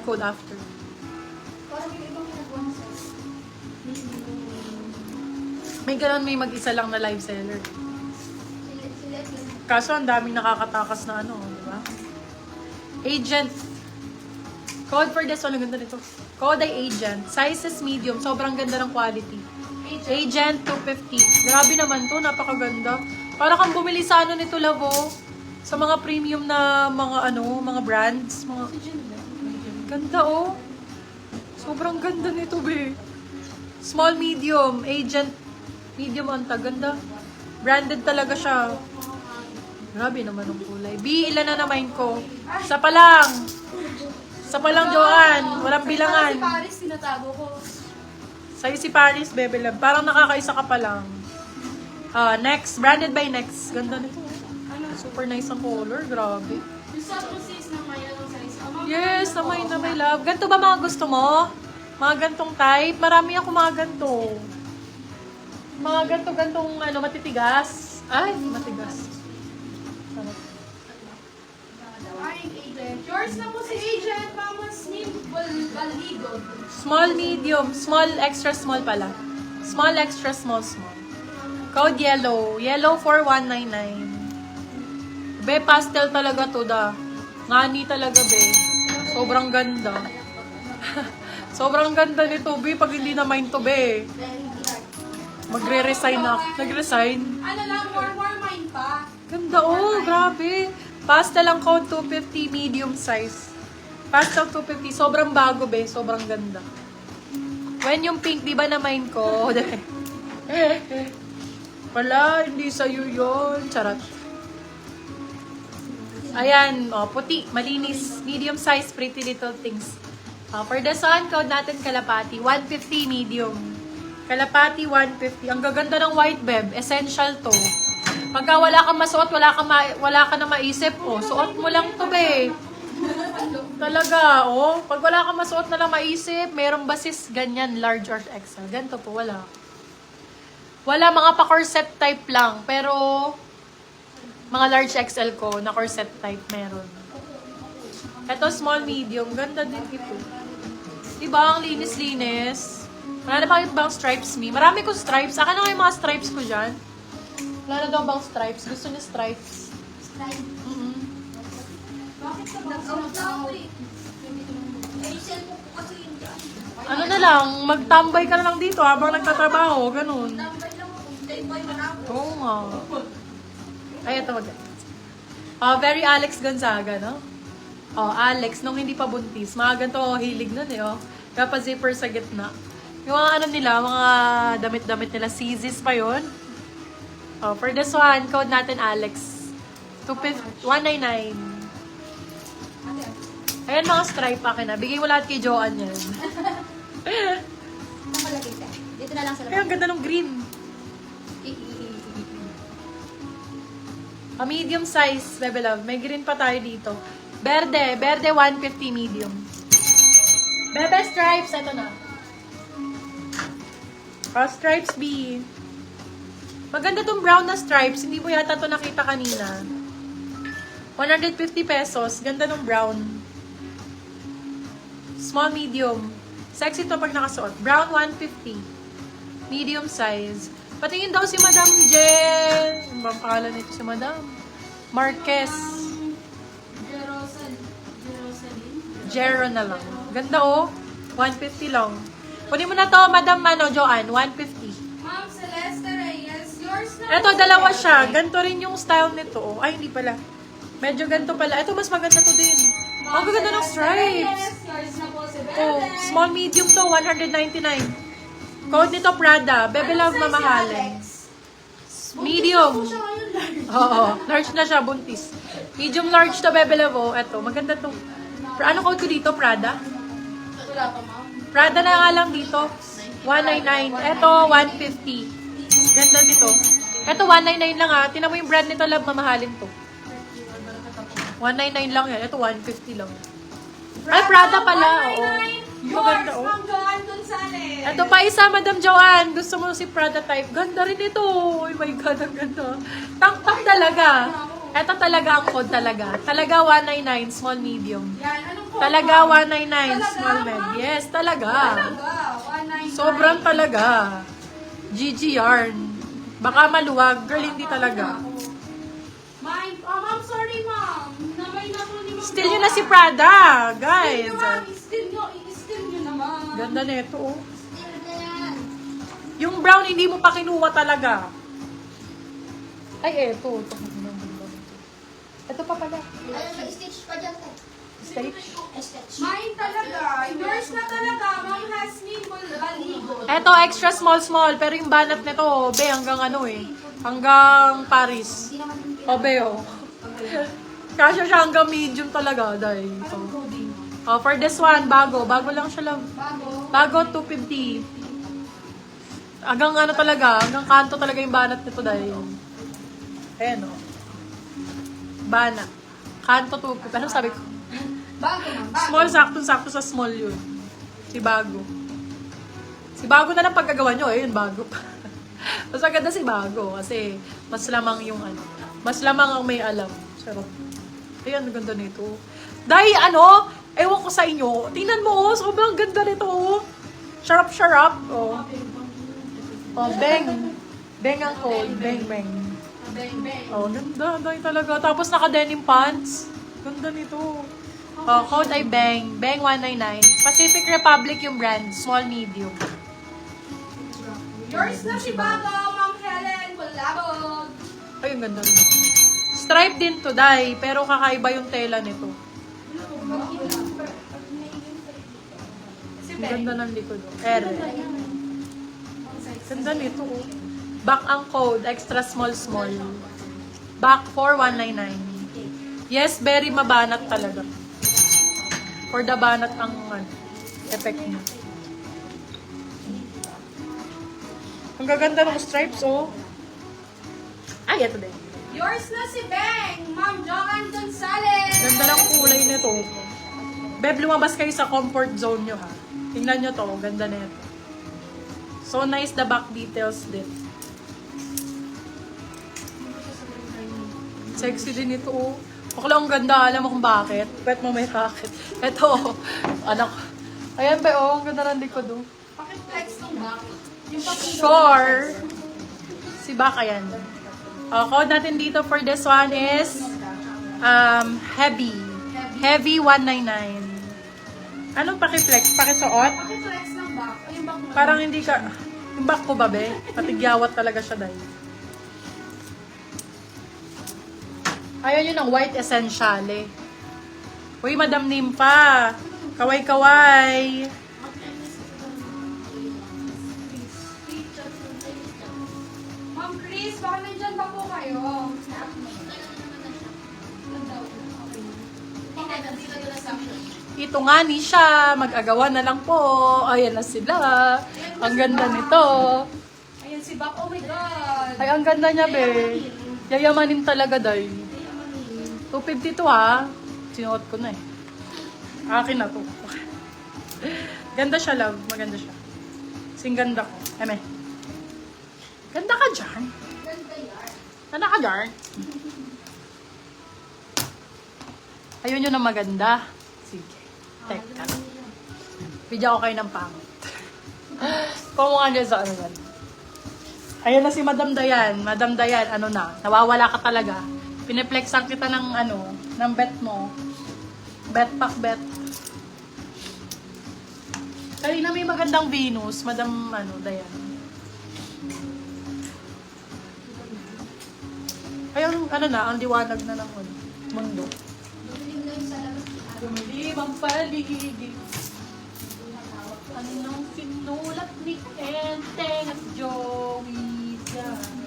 code after. Parang yung ibang pinag-one size. May ganun, may mag-isa lang na live seller. Sila. Kaso ang daming nakakatakas na ano, di ba? Agent. Code for this one, ang ganda nito. Code ay agent. Sizes medium, sobrang ganda ng quality. Agent 250. Grabe naman to, napakaganda. Para kang bumili sa ano nito, Lavo. Sa mga premium na mga ano, mga brands. Mga... Ganda oh. Sobrang ganda nito, be. Small, medium. Agent, medium anta. Ganda. Branded talaga siya. Grabe naman ang kulay. B, ilan na naman ko? Isa pa lang. Isa pa lang, Joanne. Walang bilangan. Si Paris, tinatago ko. Sa'yo si Paris, Bebe Love. Parang nakakaisa ka pa lang. Next. Branded by Next. Ganda nito. Super nice ang color. Grabe. Yung sa process na may anong size. Yes, na may love. Ganito ba mga gusto mo? Mga gantong type? Marami ako mga ganto. Mga ganto-gantong ano, matitigas. Ay, matigas. Sarap. Ay, agent. Yours na po si agent. Mama Slim Balido. Small, medium. Small, extra small pala. Small, extra small, small. Code yellow. Yellow 4199. Be, pastel talaga to da. Ngani talaga, be. Sobrang ganda. Sobrang ganda nito, be. Pag hindi na mine to, be. Magre-resign na. Nag-resign. Ano lang, more mine pa. Ganda, oh. Grabe. Pastel ang code 250, medium size. Pastel 250. Sobrang bago, be. Sobrang ganda. When yung pink, di ba na mine ko? Wala, hindi sa'yo yun. Charot. Ayan, oh, puti, malinis, medium size, pretty little things. For the sun, code natin kalapati, 150 medium. Kalapati, 150. Ang gaganda ng white beb, essential to. Pagka wala kang masuot, wala ka na maisip, oh, suot mo lang to, be. Talaga, oh. Pag wala kang masuot na lang maisip, merong basis ganyan, large or XL. Ganito po, wala. Wala, mga pa-corset type lang, pero... Mga large XL ko, na corset type meron. Ito, small, medium. Ganda din ito. Diba? Ang linis-linis. Wala na bakit bang stripes me? Marami kong stripes. Akin na yung mga stripes ko dyan. Wala na daw bang stripes? Gusto niya stripes. Strike. Bakit ka ba? Cellphone ko kasi yun dyan. Ano na lang, magtambay ka na lang dito habang nagtatrabaho. Ganun. Tambay lang mo. Hindi ba yung manako? Oo nga. Ay, ito wag. Very Alex Gonzaga, no? Alex, nung hindi pa buntis. Mga ganito, hilig nun eh, oh. Kaya pa zipper sa gitna. Yung mga ano nila, mga damit-damit nila, CZs pa yun. For this one, code natin Alex. 199. Ayan mga stripe akin na. Bigay mo lahat kay Joanne yan. Nakalagay ka. Dito na lang sa Ay, ang ganda ng green. Medium size, Bebe Love. May green pa tayo dito. Berde 150 medium. Bebe stripes, ito na. Stripes B. Maganda tong brown na stripes. Hindi mo yata to nakita kanina. 150 pesos. Ganda ng brown. Small, medium. Sexy to pag nakasuot. Brown 150. Medium size. Patingin daw si Madam Jen. Ano ba ang pangalan nito si Madam? Marquez. Jero na lang. Ganda oh. 150 lang. Kunin mo na to, Madam Joanne. 150. Ma'am Celeste Reyes, yours na. Ito, dalawa siya. Ganto rin yung style nito. Oh. Ay, hindi pala. Medyo ganto pala. Ito, mas maganda to din. Ang ganda ng stripes. Yours na po si Berde. Oh, small medium to, 199. Code nito Prada. Bebe Love mamahalin. Medium. Oo, large na siya, buntis. Medium large to, Bebe Love. Oh, eto, maganda to. Ano code ko dito? Prada? Wala pa, ma'am. Prada na nga lang dito. 199. Eto, 150. Ganda dito. Eto, 199 lang ha. Tinan mo yung brand nito, Love, mamahalin to. 199 lang yan. Ito, 150 lang. Ay, Prada pala. Oo. Maganda, oh. Ma'am Joanne Gonzalez. Ito pa isa, Madam Joanne. Gusto mo si Prada type. Ganda rin ito. Oh my God, ang ganda. Tank talaga. Ito talaga ang code talaga. Talaga 199, small, medium. Yan, anong Talaga, 199 small med. Yes, talaga. Talaga, 199. Sobrang talaga. GG yarn. Baka maluwag. Girl, hindi talaga. Ma'am, sorry ma'am. Namay na po ni ma'am. Still yun na si Prada, guys. Still nyo naman. Ganda nito, oh. Still na yan. Yung brown, hindi mo pa kinuha talaga. Ay, eto. Ito pa pala. Ayun, may stitch pa dyan, te. Stage. Stitch. Mine talaga. Yours na talaga. Ma'am Hasmin Baligo. Eto, extra small. Pero yung banat nito, be, hanggang ano eh. Hanggang Paris. Hindi naman yung O, be, oh. Kasya siya hanggang medium talaga, dahil. Oh, for this one, bago. Bago lang siya lang. Bago. Bago, 250. Hanggang ano talaga, hanggang kanto talaga yung banat nito dahil. Ayan, oh. Banat. Kanto 250. Ano sabi ko? Bago ma'am. Bago. Small, sakto sa small yun. Si Bago. Si Bago na lang pagkagawa nyo, ayun, Bago pa. Mas maganda si Bago kasi mas lamang yung ano. Mas lamang ang may alam. Sarap. Ayan, ang ganda nito. Dahil ano, ewan ko sa inyo, tingnan mo, oh, sobrang ganda nito. Oh. Sharap. Oh. Oh, bang. Bang ang code. Bang. Bang, bang. Oh, ganda. Dahil talaga. Tapos naka-denim pants. Ganda nito. Oh, code ay Bang. Bang 199. Pacific Republic yung brand. Small, medium. Yours na si Bago, Ma'am Helen Bulabog. Ay, ang ganda nito. Stripe din to, Dai. Pero kakaiba yung tela nito. Ang ganda ng likod. R. Ganda nito, oh. Back ang code. Extra small. Back for 199. Yes, very mabanat talaga. For the banat ang effect niya. Ang gaganda ng stripes, oh. Ay, ito din. Yours na si Bang, Ma'am Joanne Gonzalez. Ganda ng kulay nito. Beb, lumabas kayo sa comfort zone nyo, ha. Tingnan nyo to. Ganda na ito. So nice the back details din. Sexy din ito, oh. Ako lang ang ganda. Alam mo kung bakit? Pwet mo may bakit. Ito, anak. Ayan ba, oh. Ang ganda ng likod, oh. Pakiflex ng back. Sure. Si Baka yan. Code natin dito for this one is Heavy. Heavy 199. Anong pakiflex? Pakisuot? Pakiflex ng back. Ay, yung back mo. Parang hindi ka... Yung back ko ba, be? Patigyawat talaga siya dahil. Ayaw yun ng white essential eh. Uy, Madam Nympha. Kaway-kaway. Ma'am Chris, baka nandyan pa po kayo. Ito nga ni siya. Mag-agawan na lang po. Ayan na sila. Ang ganda nito. Ayan si Back. Oh my God. Ay, ang ganda niya, be. Yayamanin talaga, dahil. 250 to, ha. Sinuot ko na, eh. Akin na to. Ganda siya, love. Maganda siya. Sing ganda ko. Eme. Ganda ka dyan. Ganda ka dyan. Ayun yun ang maganda. Sige. Teka. Bigyan ko kayo ng pangit. Kumukha niya sa ano yan. Ayun na si Madam Dayan. Madam Dayan, ano na. Nawawala ka talaga. Pineflexan kita ng ano, ng bet mo. Bet pack bet. Kanina may magandang Venus, Madam ano, Dayan. Ayun, ano na, ang liwanag na ng mundo. Dumilim ang paligid. Anong sinulat ni Enteng at Joey dyan?